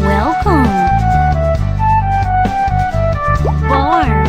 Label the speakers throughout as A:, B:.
A: Welcome. Barn.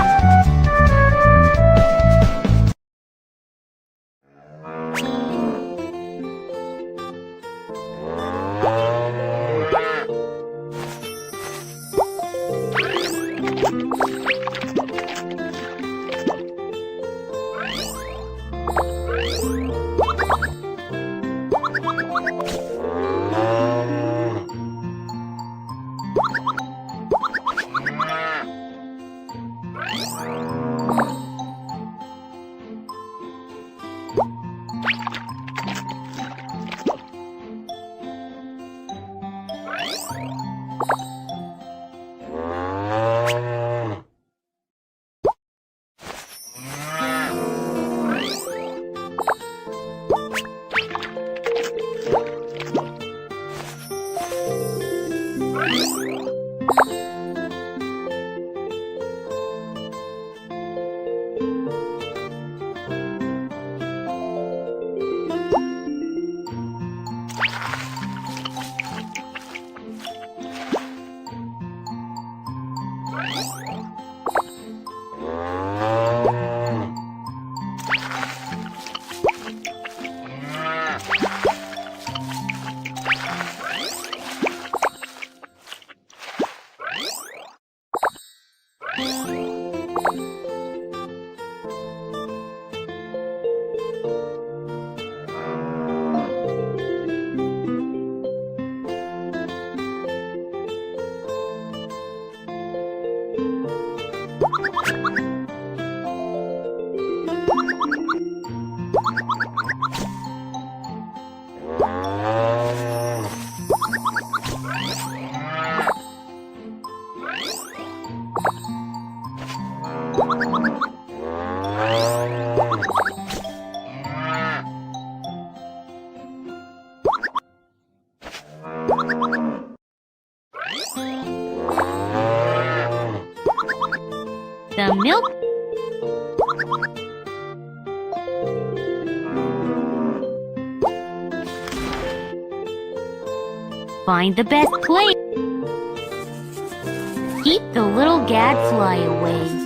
A: The milk. Find the best place. Keep the little gadfly away.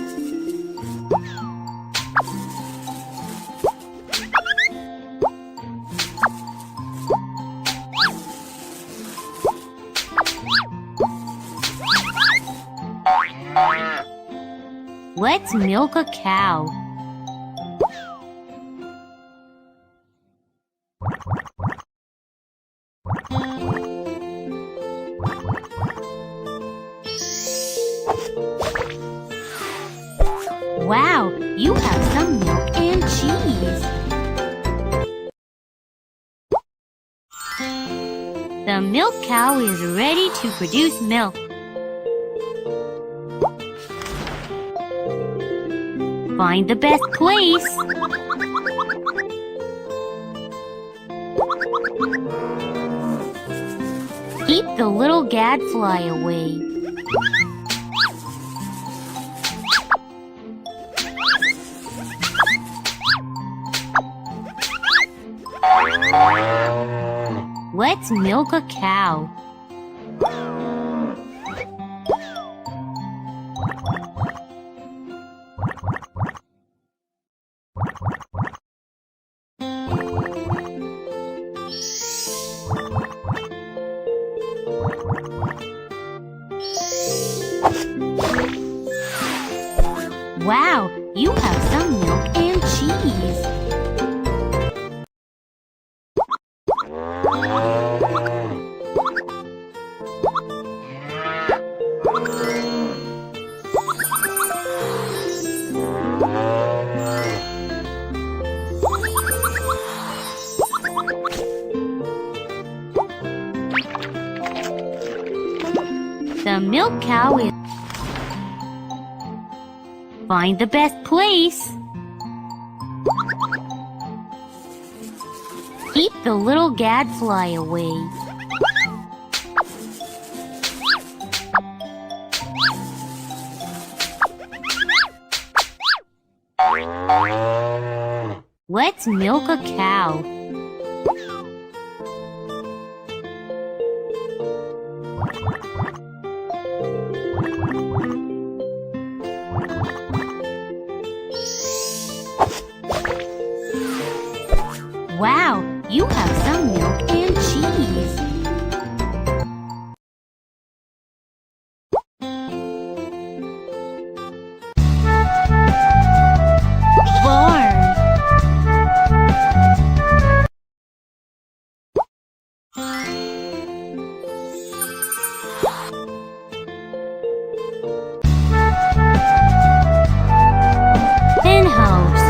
A: Let's milk a cow. Wow, you have some milk and cheese. The milk cow is ready to produce milk. Find the best place. Keep the little gadfly away. Let's milk a cow. Wow, you have some milk and cheese. The milk cow is... Find the best place. Keep the little gadfly away. Let's milk a cow. Wow, you have some milk and cheese. Barn. Hen house.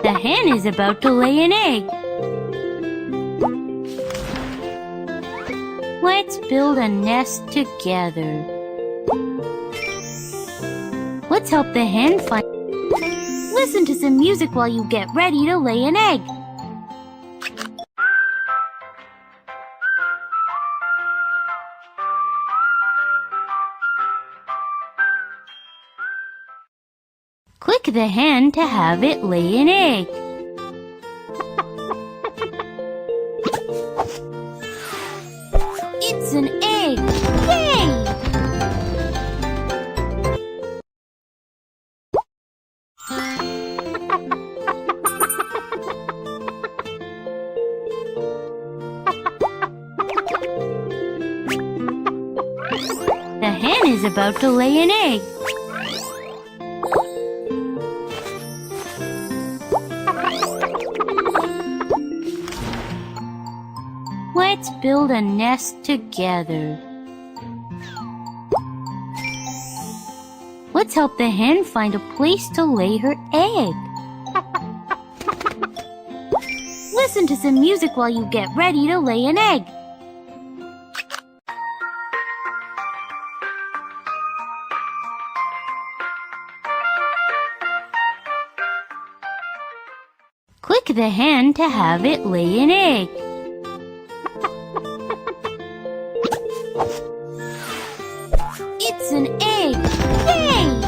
A: The hen is about to lay an egg. Let's build a nest together. Let's help the hen find. Listen to some music while you get ready to lay an egg. Click the hen to have it lay an egg. It's an egg! Yay! The hen is about to lay an egg. Let's build a nest together. Let's help the hen find a place to lay her egg. Listen to some music while you get ready to lay an egg. Click the hen to have it lay an egg. It's an egg! Yay!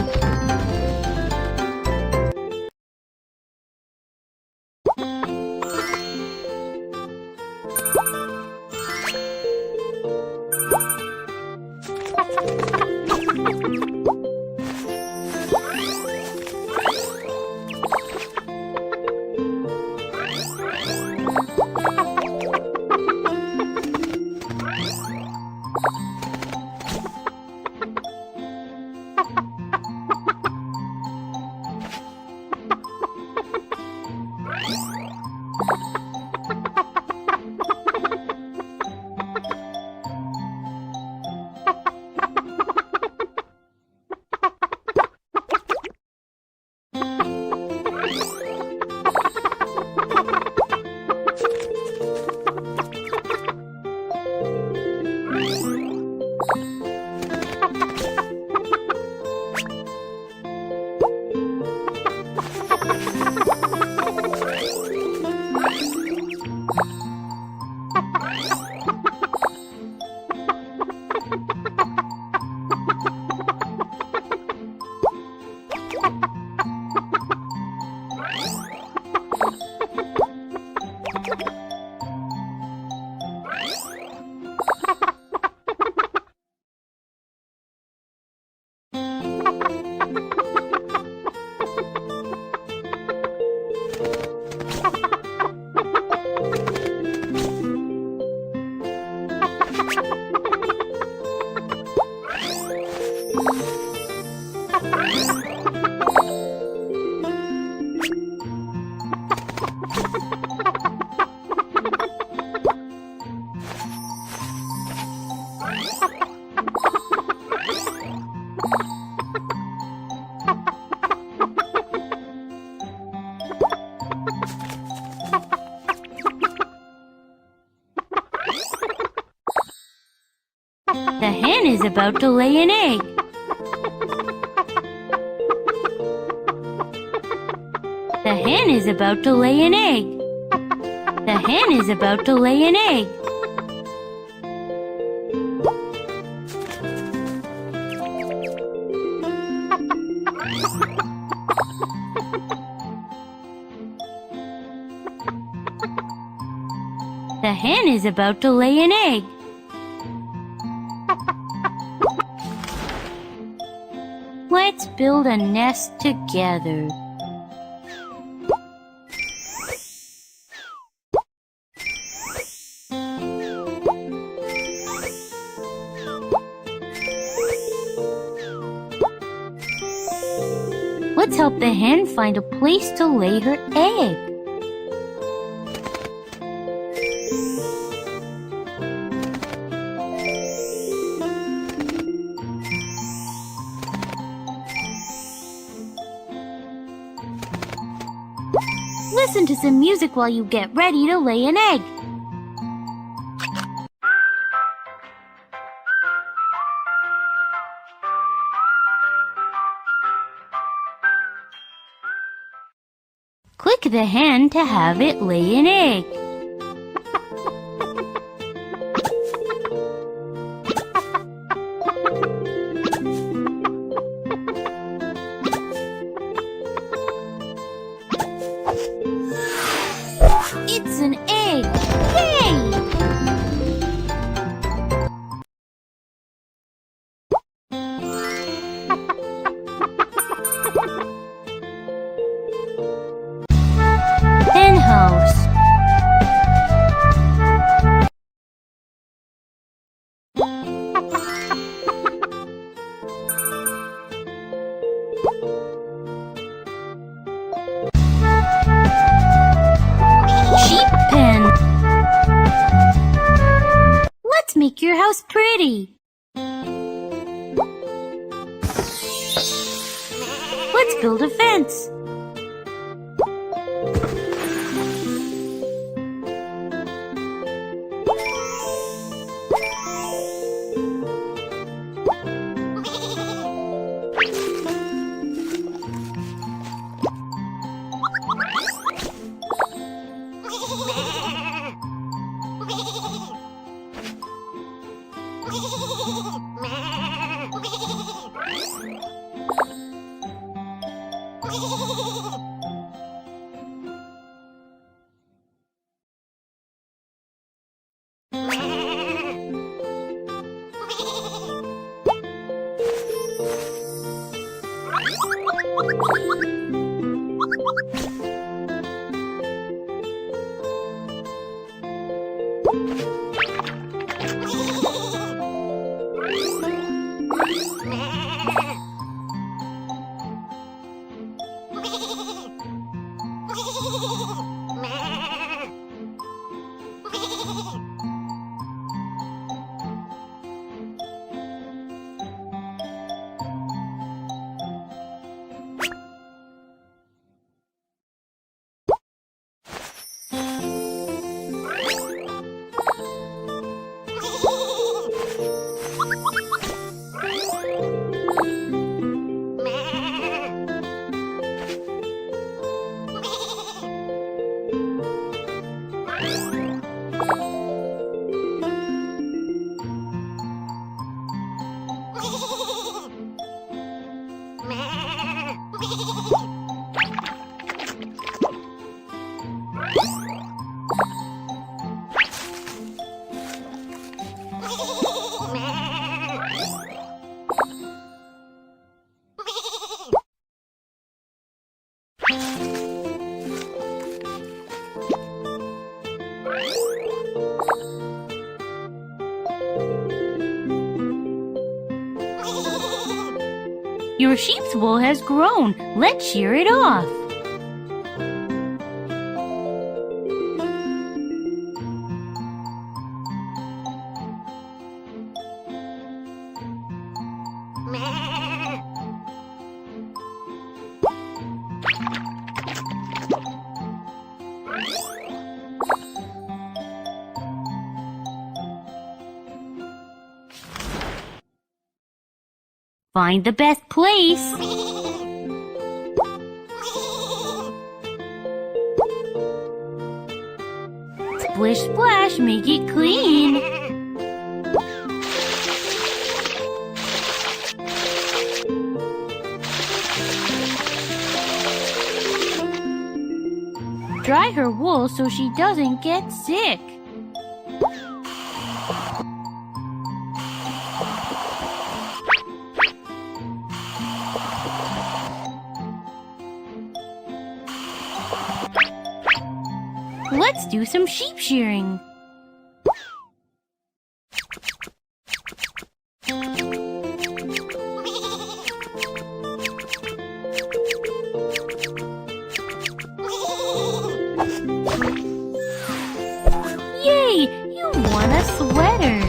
A: The hen is about to lay an egg. The hen is about to lay an egg. The hen is about to lay an egg. The hen is about to lay an egg. Let's build a nest together. Let's help the hen find a place to lay her egg. Listen to some music while you get ready to lay an egg. Click the hen to have it lay an egg. It's an egg! Yay! Hen house. Sheep pen. Let's make your house pretty. Let's build a fence. Your sheep's wool has grown. Let's shear it off. Find the best place. Splish splash, make it clean. Dry her wool so she doesn't get sick. Let's do some sheep shearing. Yay! You won a sweater!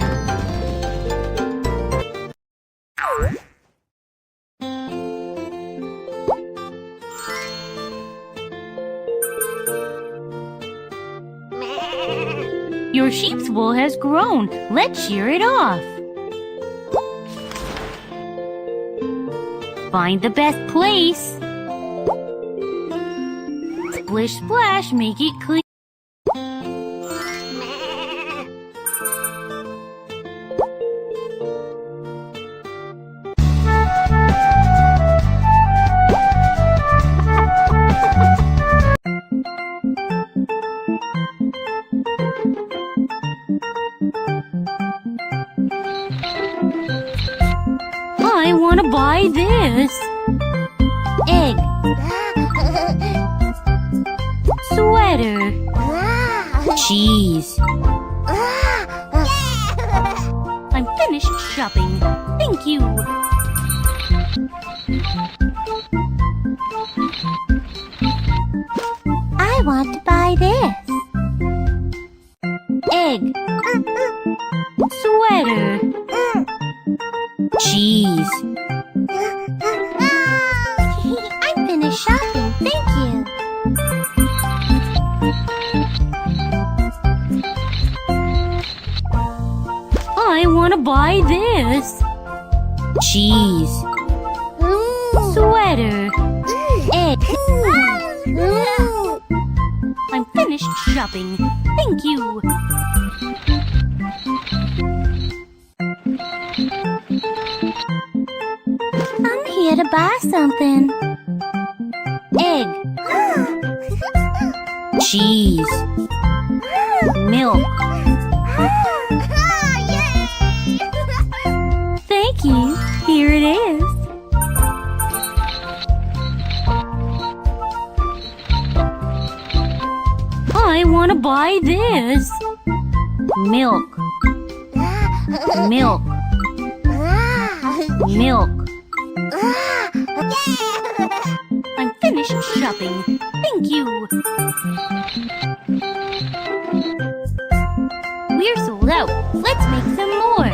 A: Your sheep's wool has grown. Let's shear it off. Find the best place. Splish splash, make it clean. I want to buy this. Egg. Sweater. Cheese. I'm finished shopping. Thank you. I want to buy this. Egg. Sweater. Cheese. I'm finished shopping. Thank you. I want to buy this. Cheese. Sweater. Egg. I'm finished shopping. Thank you. I'm here to buy something. Egg. Cheese. Milk. Thank you. Here it is. I want to buy this. Milk. Milk. Milk. I'm finished shopping. Thank you. We're sold out. Let's make some more.